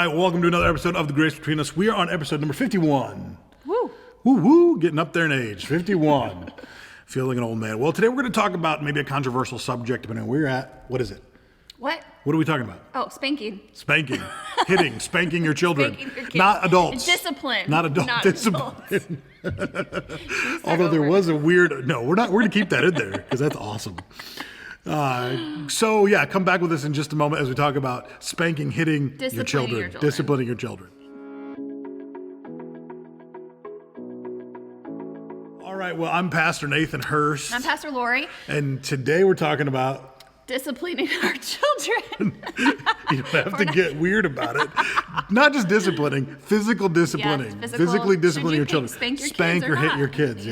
right, welcome to another episode of The Grace Between Us. We are on episode number 51. Woo. Woo woo, getting up there in age, 51. Feel like an old man. Well, today we're going to talk about maybe a controversial subject, depending on where you're at. What is it? What? What are we talking about? Oh, spanking. Spanking. Hitting, spanking your children. Spanking your kids. Not adults. Discipline. Not adult Not discipline. Although there was a weird, no, we're going to keep that in there because that's awesome. So yeah, come back with us in just a moment as we talk about spanking, hitting your children, disciplining your children. All right, well, I'm Pastor Nathan Hurst. I'm Pastor Laurie. And today we're talking about disciplining our children. You don't have to get weird about it. Not just disciplining, physical disciplining. Yes, physically disciplining your children. Spank or hit not? your kids.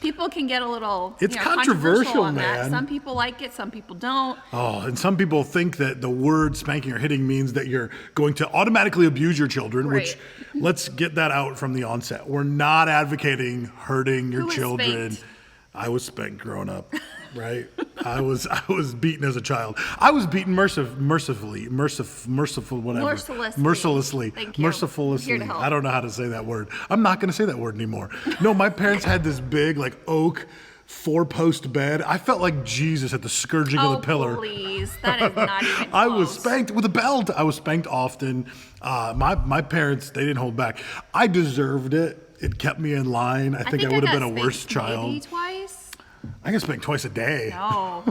People can get a little it's controversial man. on that. Some people like it, some people don't. Oh, and some people think that the word spanking or hitting means that you're going to automatically abuse your children, Right. which let's get that out from the onset. We're not advocating hurting your Who was children. spanked? I was spanked growing up, right? I was beaten as a child. I was beaten mercifully. Mercilessly. Thank you. Mercilessly. Here to help. I don't know how to say that word. I'm not going to say that word anymore. No, my parents had this big like oak 4-post bed. I felt like Jesus at the scourging of the pillar. Oh, please. That is not even close. I was spanked with a belt. I was spanked often. My parents, they didn't hold back. I deserved it. It kept me in line. I think I would have been a worse child. Maybe twice? I got spanked twice a day. No.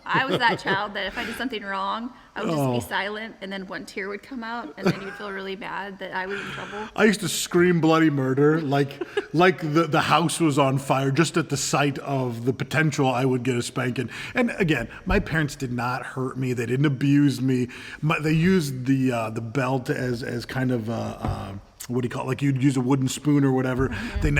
I was that child that if I did something wrong, I would just be silent, and then one tear would come out, and then you'd feel really bad that I was in trouble. I used to scream bloody murder, like the house was on fire, just at the sight of the potential I would get a spanking. And again, my parents did not hurt me. They didn't abuse me. They used the belt as kind of what do you call it? Like you'd use a wooden spoon or whatever. Mm-hmm. They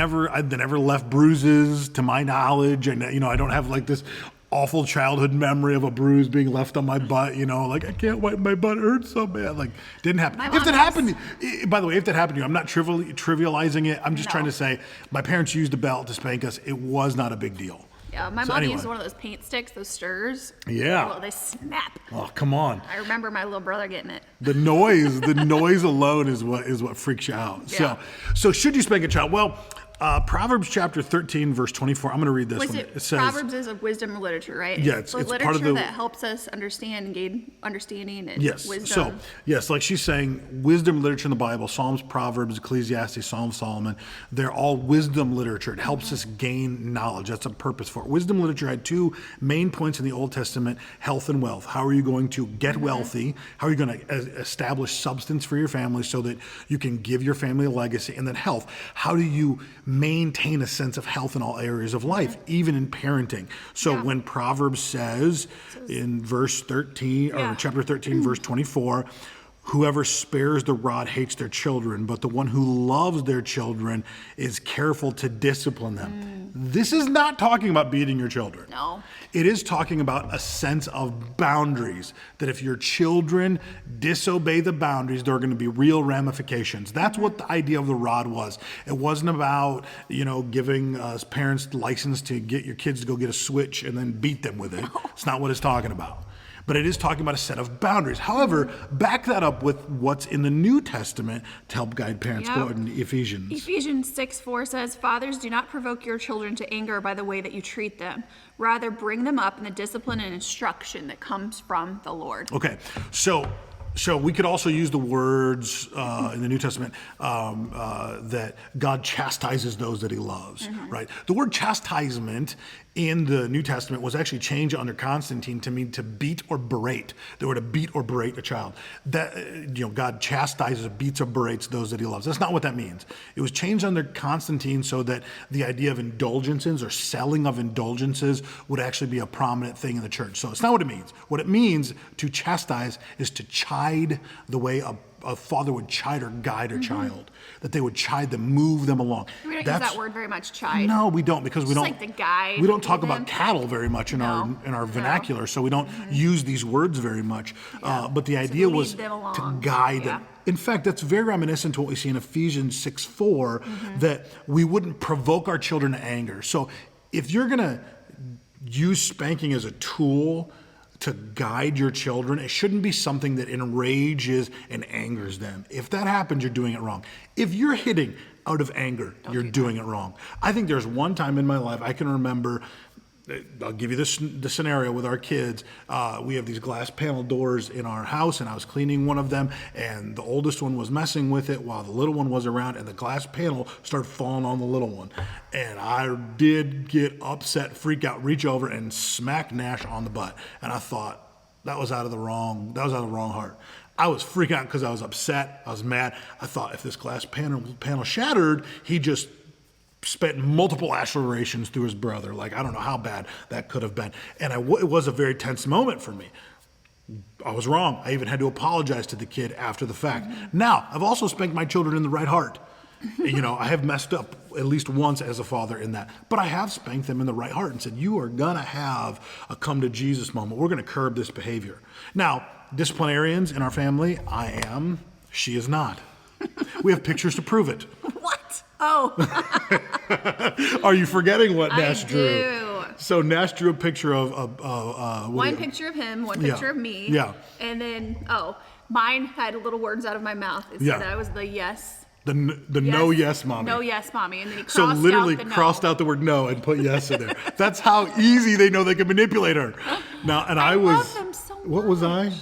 never left bruises to my knowledge. And, I don't have like this awful childhood memory of a bruise being left on my butt, like I can't wipe my butt, it hurts so bad. Like didn't happen. If that happened, by the way, if that happened to you, I'm not trivializing it. I'm just trying to say my parents used a belt to spank us. It was not a big deal. Yeah, my mom used one of those paint sticks, those stirrers. Yeah. Well, they snap. Oh, come on. I remember my little brother getting it. The noise alone is what freaks you out. Yeah. So should you spank a child? Well, Proverbs chapter 13, verse 24. I'm going to read this one. It says, Proverbs is a wisdom literature, right? Yeah, it's literature part of the that helps us understand and gain understanding and yes. wisdom. So, like she's saying, wisdom literature in the Bible, Psalms, Proverbs, Ecclesiastes, Psalm of Solomon, they're all wisdom literature. It helps us gain knowledge. That's a purpose for it. Wisdom literature had two main points in the Old Testament, health and wealth. How are you going to get wealthy? How are you going to establish substance for your family so that you can give your family a legacy? And then health. How do you maintain a sense of health in all areas of life, even in parenting? So when Proverbs says in verse 13 or chapter 13, verse 24, whoever spares the rod hates their children, but the one who loves their children is careful to discipline them. This is not talking about beating your children. No. It is talking about a sense of boundaries, that if your children disobey the boundaries, there are going to be real ramifications. That's what the idea of the rod was. It wasn't about, giving parents license to get your kids to go get a switch and then beat them with it. It's not what it's talking about. But it is talking about a set of boundaries. However, back that up with what's in the New Testament to help guide parents. Go ahead in Ephesians. Ephesians 6:4 says, "Fathers, do not provoke your children to anger by the way that you treat them. Rather, bring them up in the discipline and instruction that comes from the Lord." Okay, so we could also use the words in the New Testament that God chastises those that he loves, right? The word chastisement in the New Testament was actually changed under Constantine to mean to beat or berate. They were to beat or berate a child. That God chastises, beats or berates those that he loves. That's not what that means. It was changed under Constantine so that the idea of indulgences or selling of indulgences would actually be a prominent thing in the church. So it's not what it means. What it means to chastise is to chide the way a father would chide or guide a child, that they would chide them, move them along. We don't use that word very much, chide. No, we don't, because we don't. Like the guide. We don't talk about cattle very much in our vernacular, so we don't use these words very much. But the idea was to guide them. In fact, that's very reminiscent to what we see in Ephesians 6:4, that we wouldn't provoke our children to anger. So if you're going to use spanking as a tool to guide your children. It shouldn't be something that enrages and angers them. If that happens, you're doing it wrong. If you're hitting out of anger, you're doing it wrong. I think there's one time in my life I can remember. I'll give you the scenario with our kids. We have these glass panel doors in our house, and I was cleaning one of them, and the oldest one was messing with it while the little one was around, and the glass panel started falling on the little one. And I did get upset, freak out, reach over and smack Nash on the butt. And I thought that was out of the wrong heart. I was freaking out because I was upset. I was mad. I thought if this glass panel shattered, he just spent multiple lacerations through his brother. Like, I don't know how bad that could have been. And it was a very tense moment for me. I was wrong. I even had to apologize to the kid after the fact. Now, I've also spanked my children in the right heart. I have messed up at least once as a father in that. But I have spanked them in the right heart and said, you are going to have a come to Jesus moment. We're going to curb this behavior. Now, disciplinarians in our family, I am. She is not. We have pictures to prove it. What? Oh. Are you forgetting what Nash drew? I do. So Nash drew a picture of one picture of him, one picture of me. Yeah. And then, mine had little words out of my mouth. It said I was the yes. The no yes mommy. No yes mommy. And then he crossed crossed out the word no and put yes in there. That's how easy they know they can manipulate her. Now, and I was. Love them so much. What was I?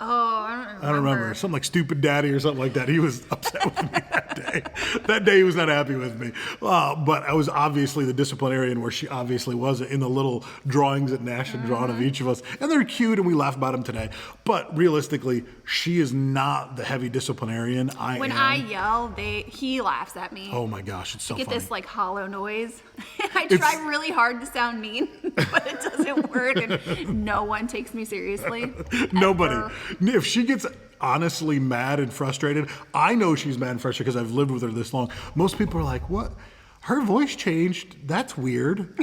Oh, I don't remember. Something like stupid daddy or something like that. He was upset with me that day. That day he was not happy with me. But I was obviously the disciplinarian where she obviously was in the little drawings that Nash had drawn of each of us. And they're cute and we laugh about them today. But realistically, she is not the heavy disciplinarian. When I yell, he laughs at me. Oh my gosh, it's so funny. I get this like hollow noise. I try really hard to sound mean, but it doesn't work and no one takes me seriously. Nobody. Ever. If she gets honestly mad and frustrated, I know she's mad and frustrated because I've lived with her this long. Most people are like, what? Her voice changed. That's weird.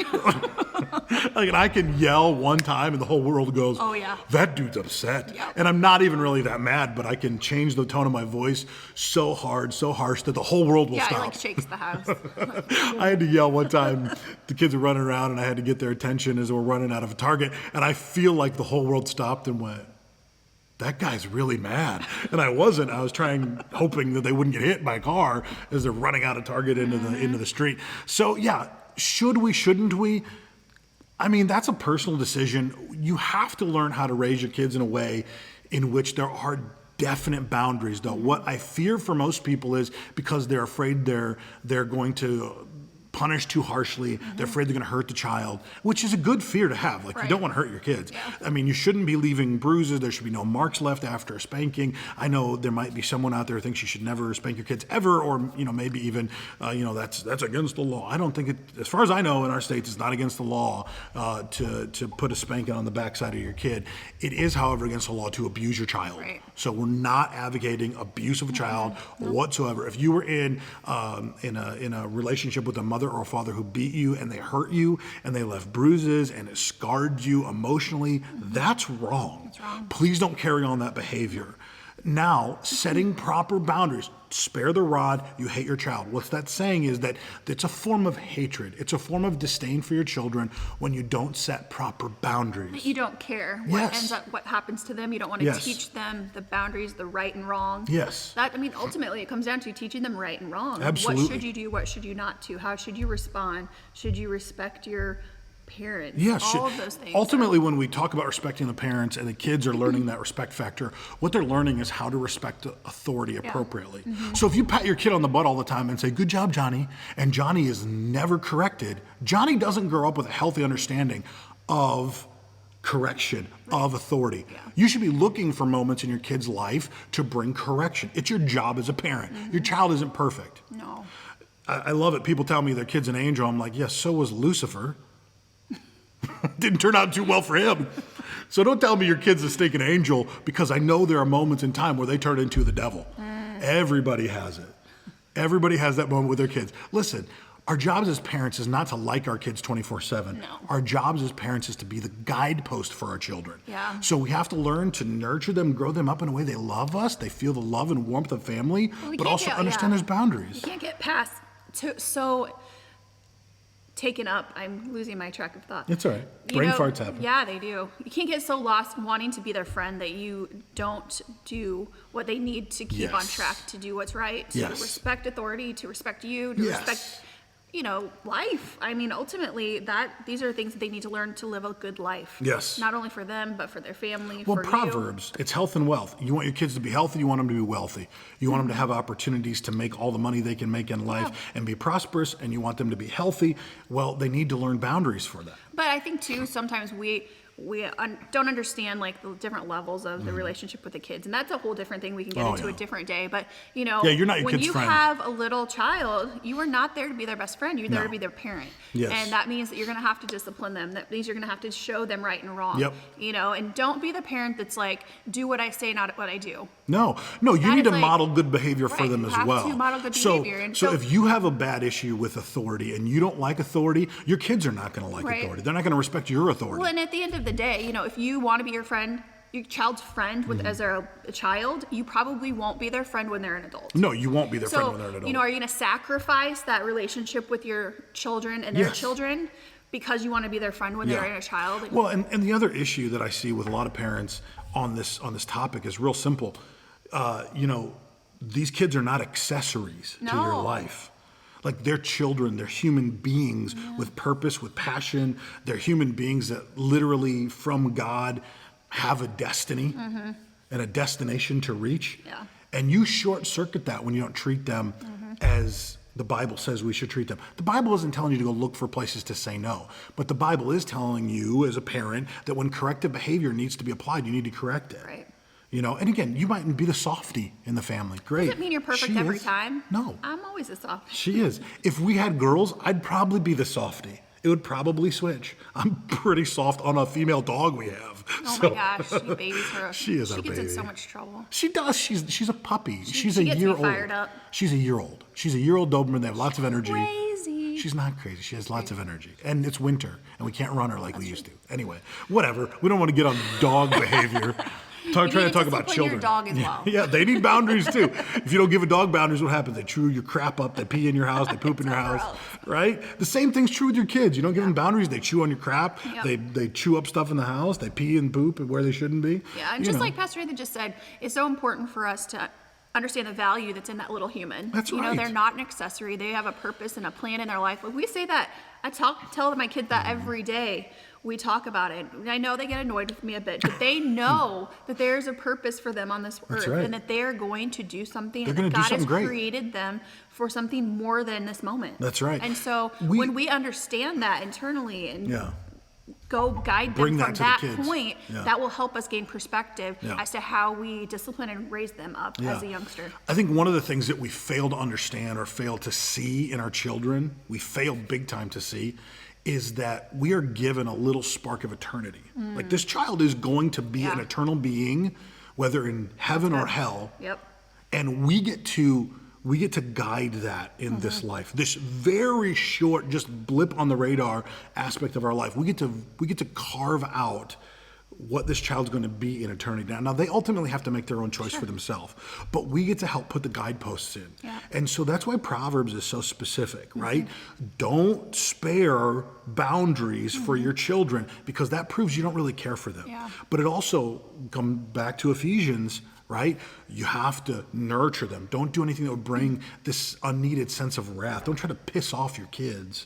Like, and I can yell one time and the whole world goes, oh yeah, that dude's upset. Yep. And I'm not even really that mad, but I can change the tone of my voice so hard, so harsh that the whole world will stop. Yeah, it like shakes the house. I had to yell one time. The kids were running around and I had to get their attention as they were running out of a target. And I feel like the whole world stopped and went, that guy's really mad. And I wasn't. I was hoping that they wouldn't get hit by a car as they're running out of target into the street. So yeah, should we, shouldn't we? I mean, that's a personal decision. You have to learn how to raise your kids in a way in which there are definite boundaries, though. What I fear for most people is because they're afraid they're going to punish too harshly. They're afraid they're going to hurt the child, which is a good fear to have. Like, you don't want to hurt your kids. Yeah. I mean, you shouldn't be leaving bruises. There should be no marks left after a spanking. I know there might be someone out there who thinks you should never spank your kids ever, or, maybe even, that's against the law. I don't think it, as far as I know, in our states, it's not against the law to put a spanking on the backside of your kid. It is, however, against the law to abuse your child. Right. So we're not advocating abuse of a child whatsoever. If you were in a relationship with a mother or a father who beat you and they hurt you and they left bruises and it scarred you emotionally, that's wrong. That's wrong. Please don't carry on that behavior. Now, setting proper boundaries. Spare the rod, you hate your child. What that's saying is that it's a form of hatred. It's a form of disdain for your children when you don't set proper boundaries. You don't care what happens to them. You don't want to teach them the boundaries, the right and wrong. Yes. Ultimately, it comes down to teaching them right and wrong. Absolutely. What should you do? What should you not do? How should you respond? Should you respect your parents? Yes, all of those things. Ultimately, when we talk about respecting the parents and the kids are learning that respect factor, what they're learning is how to respect authority appropriately. So if you pat your kid on the butt all the time and say, good job, Johnny, and Johnny is never corrected, Johnny doesn't grow up with a healthy understanding of correction, of authority. Yeah. You should be looking for moments in your kid's life to bring correction. It's your job as a parent. Your child isn't perfect. No. I love it. People tell me their kid's an angel. I'm like, yes, so was Lucifer. Didn't turn out too well for him. So don't tell me your kid's a stinking angel, because I know there are moments in time where they turn into the devil. Everybody has it. Everybody has that moment with their kids. Listen, our jobs as parents is not to like our kids 24/7. No. Our jobs as parents is to be the guidepost for our children. Yeah. So we have to learn to nurture them, grow them up in a way they love us, they feel the love and warmth of family, but also understand there's boundaries. You can't get past so taken up. I'm losing my track of thought. It's all right. Brain farts happen. Yeah, they do. You can't get so lost wanting to be their friend that you don't do what they need to keep on track, to do what's right, to respect authority, to respect you, to respect, life. I mean, ultimately, these are things that they need to learn to live a good life. Yes. Not only for them, but for their family, Well, for Proverbs, it's health and wealth. You want your kids to be healthy, you want them to be wealthy. You want them to have opportunities to make all the money they can make in life and be prosperous, and you want them to be healthy. Well, they need to learn boundaries for that. But I think, too, sometimes we don't understand like the different levels of the relationship with the kids, and that's a whole different thing we can get into a different day. But you're not your when kid's you friend. have a little child, you are not there to be their best friend. You're there to be their parent. Yes. And that means that you're going to have to discipline them. That means you're going to have to show them right and wrong. Yep. And don't be the parent that's like, do what I say, not what I do. No, you That need to is like- model good behavior for Right, them you as have well. to model good behavior. And So so- if you have a bad issue with authority and you don't like authority, your kids are not going to like Right. authority. They're not going to respect your authority. Well, and at the end of the day, if you want to be your child's friend as a child, you probably won't be their friend when they're an adult. No, you won't be their friend So, when they're an adult. are you going to sacrifice that relationship with your children and their children because you want to be their friend when they're a child? Well, and the other issue that I see with a lot of parents on this topic is real simple. These kids are not accessories to your life. Like, they're children, they're human beings with purpose, with passion. They're human beings that literally from God have a destiny and a destination to reach. Yeah. And you short circuit that when you don't treat them as the Bible says we should treat them. The Bible isn't telling you to go look for places to say no, but the Bible is telling you as a parent that when corrective behavior needs to be applied, you need to correct it. Right. And again, you might be the softie in the family. Great. Does it mean you're perfect She every is. time? No. I'm always a soft. She is. If we had girls, I'd probably be the softie. It would probably switch. I'm pretty soft on a female dog we have. Oh my gosh, you babies her. She is our She gets in baby. so much trouble. She does. She's a puppy. She's she a gets year me old. fired up. She's a year old. She's a year old Doberman. They have lots of energy. Crazy. She's not crazy. She has lots of energy. And it's winter, and we can't run her like we used to. Anyway, whatever. We don't want to get on dog behavior. Trying to talk about children. Your dog as well. Yeah, they need boundaries too. If you don't give a dog boundaries, what happens? They chew your crap up. They pee in your house. They poop in your house. Right? The same thing's true with your kids. You don't give them boundaries, they chew on your crap. Yep. They chew up stuff in the house. They pee and poop where they shouldn't be. Yeah, and just like Pastor Nathan just said, it's so important for us to understand the value that's in that little human. That's right. They're not an accessory. They have a purpose and a plan in their life. Like we say that, tell my kids that every day. We talk about it. I know they get annoyed with me a bit, but they know that there's a purpose for them on this earth and that they're going to do something. They're and going that to do God something has great. created them for something more than this moment. That's right. And so when we understand that internally and go guide them Bring from that to that the kids. point, that will help us gain perspective Yeah. as to how we discipline and raise them up as a youngster. I think one of the things that we fail to understand or fail to see in our children, we fail big time to see, is that we are given a little spark of eternity. Like, this child is going to be an eternal being, whether in heaven or hell. Yep. And we get to guide that in this life. This very short, just blip on the radar aspect of our life. We get to carve out what this child's going to be in eternity. Now they ultimately have to make their own choice for themselves, but we get to help put the guideposts in. Yeah. And so that's why Proverbs is so specific, right? Don't spare boundaries for your children, because that proves you don't really care for them. Yeah. But it also comes back to Ephesians, right? You have to nurture them. Don't do anything that would bring this unneeded sense of wrath. Don't try to piss off your kids.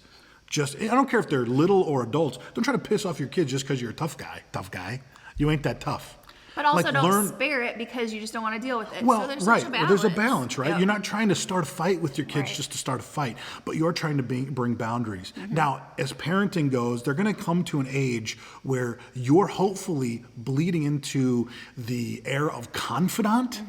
I don't care if they're little or adults. Don't try to piss off your kids just because you're a tough guy. You ain't that tough. But also don't spare it because you just don't want to deal with it. Well, so there's right. such a Well, balance. there's a balance, right? Yep. You're not trying to start a fight with your kids Right. just to start a fight, but you're trying to bring boundaries. Now, as parenting goes, they're going to come to an age where you're hopefully bleeding into the era of confidant.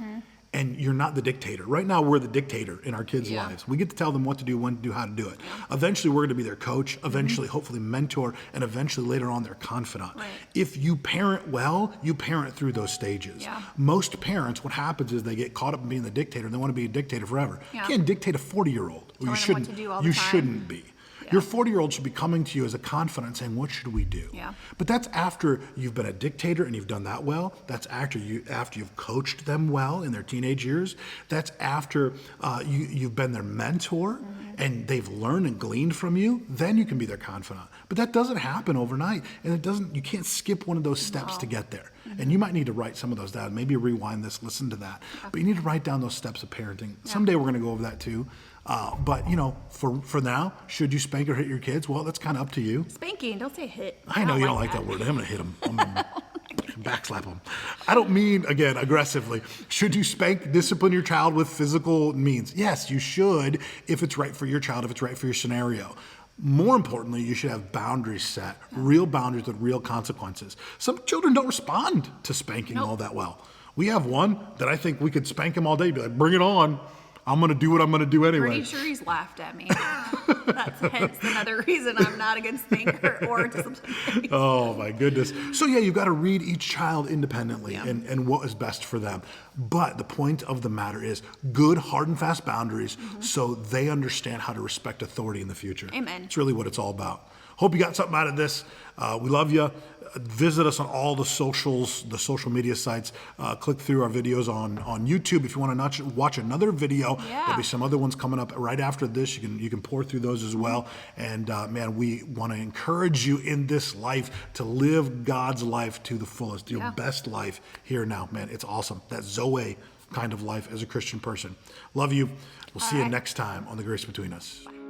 And you're not the dictator. Right now, we're the dictator in our kids' lives. We get to tell them what to do, when to do, how to do it. Eventually, we're going to be their coach, eventually, hopefully, mentor, and eventually, later on, their confidant. Right. If you parent well, you parent through those stages. Yeah. Most parents, what happens is they get caught up in being the dictator, and they want to be a dictator forever. Yeah. You can't dictate a 40-year-old. Telling them shouldn't. what to do all the You time. shouldn't be. Your 40-year-old should be coming to you as a confidant saying, what should we do? Yeah. But that's after you've been a dictator and you've done that well. That's after you've coached them well in their teenage years. That's after you've been their mentor. and they've learned and gleaned from you, then you can be their confidant. But that doesn't happen overnight, and you can't skip one of those steps to get there. And you might need to write some of those down. Maybe rewind this, listen to that. But you need to write down those steps of parenting. Someday we're going to go over that too. But for now, should you spank or hit your kids? Well, that's kind of up to you. Spanking, don't say hit. I know you don't like that word. I'm going to hit them. I'm going to backslap them. I don't mean, again, aggressively. Should you discipline your child with physical means? Yes, you should, if it's right for your child, if it's right for your scenario. More importantly, you should have boundaries set, real boundaries with real consequences. Some children don't respond to spanking all that well. We have one that I think we could spank him all day, be like, bring it on. I'm going to do what I'm going to do anyway. Pretty sure he's laughed at me. That's hence another reason I'm not a good spanker or disciplinary. Oh, my goodness. So, you've got to read each child independently and what is best for them. But the point of the matter is good, hard, and fast boundaries so they understand how to respect authority in the future. Amen. It's really what it's all about. Hope you got something out of this. We love you. Visit us on all the socials, the social media sites. Click through our videos on YouTube. If you want to watch another video, there'll be some other ones coming up right after this. You can pour through those as well. And man, we want to encourage you in this life to live God's life to the fullest, your best life here now. Man, it's awesome. That Zoe kind of life as a Christian person. Love you. We'll see you next time on The Grace Between Us. Bye.